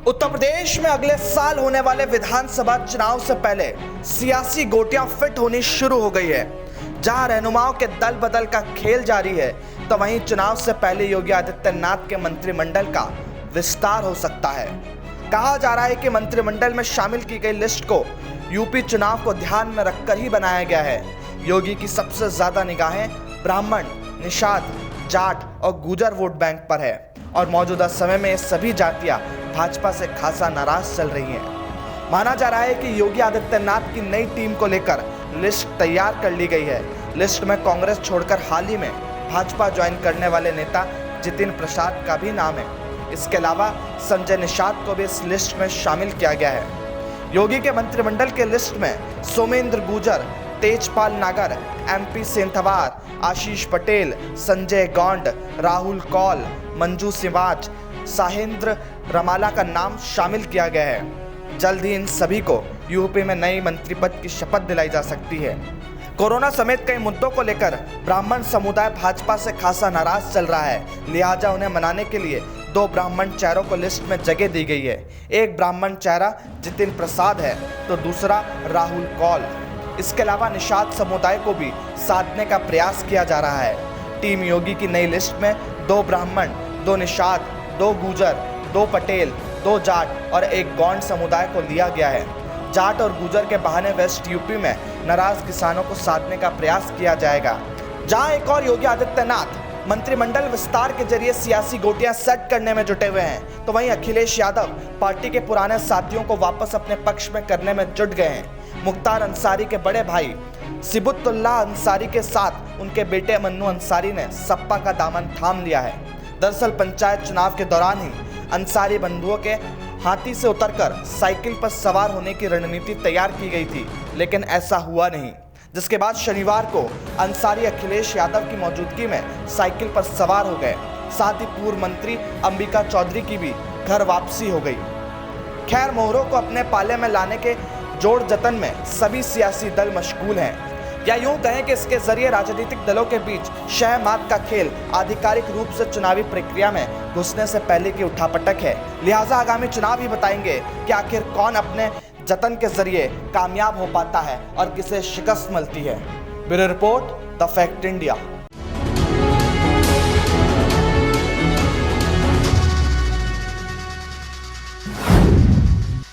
उत्तर प्रदेश में अगले साल होने वाले विधानसभा चुनाव से पहले सियासी गोटियां फिट होनी शुरू हो गई है। जहां रहनुमाओं के दल बदल का खेल जारी है, तो वहीं चुनाव से पहले योगी आदित्यनाथ के मंत्रिमंडल का विस्तार हो सकता है। कहा जा रहा है कि मंत्रिमंडल में शामिल की गई लिस्ट को यूपी चुनाव को ध्यान में रखकर ही बनाया गया है। योगी की सबसे ज्यादा निगाहें ब्राह्मण, निषाद, जाट और गुर्जर वोट बैंक पर है और मौजूदा समय में ये सभी जातियां भाजपा से खासा नाराज चल रही हैं। माना जा रहा है कि योगी आदित्यनाथ की नई टीम को लेकर लिस्ट तैयार कर ली गई है। लिस्ट में कांग्रेस छोड़कर हाल ही में भाजपा ज्वाइन करने वाले नेता जितिन प्रसाद का भी नाम है। इसके अलावा संजय निषाद को भी इस लिस्ट में शामिल किया गया है। योगी के मंत्रिमंडल के लिस्ट में सोमेंद्र गुर्जर, तेजपाल नागर, MP सेंथवार, आशीष पटेल, संजय गौंड, राहुल कौल, मंजू सिवाच, साहेंद्र रमाला का नाम शामिल किया गया है। जल्द ही इन सभी को यूपी में नई मंत्री पद की शपथ दिलाई जा सकती है। कोरोना समेत कई मुद्दों को लेकर ब्राह्मण समुदाय भाजपा से खासा नाराज चल रहा है। लिहाजा उन्हें मनाने के लिए 2 ब्राह्मण चेहरों को लिस्ट में जगह दी गई है। एक ब्राह्मण चेहरा जितिन प्रसाद है तो दूसरा राहुल कौल। इसके अलावा निषाद समुदाय को भी साधने का प्रयास किया जा रहा है। टीम योगी की नई लिस्ट में 2 ब्राह्मण, 2 निषाद, 2 गुर्जर, 2 पटेल, 2 जाट और 1 गौंड समुदाय को लिया गया है। जाट और गुर्जर के बहाने वेस्ट यूपी में नाराज किसानों को साधने का प्रयास किया जाएगा। जहां एक और योगी आदित्यनाथ मंत्रिमंडल विस्तार के जरिए सियासी गोटियां सेट करने में जुटे हुए हैं, तो वहीं अखिलेश यादव पार्टी के पुराने साथियों को वापस अपने पक्ष में करने में जुट गए हैं। मुख्तार अंसारी के बड़े भाई सिबुतुल्लाह अंसारी के साथ उनके बेटे मन्नू अंसारी ने सपा का दामन थाम लिया है। दरअसल पंचायत चुनाव के दौरान ही अंसारी बंधुओं के हाथी से उतरकर साइकिल पर सवार होने की रणनीति तैयार की गई थी, लेकिन ऐसा हुआ नहीं, जिसके बाद शनिवार को अंसारी अखिलेश यादव की मौजूदगी में साइकिल पर सवार हो गए। साथ ही पूर्व मंत्री अंबिका चौधरी की भी घर वापसी हो गई। खैर, मोहरों को अपने पाले में लाने के जोड़ जतन में सभी सियासी दल मशगूल हैं, या यूं कहें कि इसके जरिए राजनीतिक दलों के बीच शह मात का खेल आधिकारिक रूप से चुनावी प्रक्रिया में घुसने से पहले की उठापटक है। लिहाजा आगामी चुनाव ही बताएंगे कि आखिर कौन अपने जतन के जरिए कामयाब हो पाता है और किसे शिकस्त मिलती है। Bureau report, the fact India.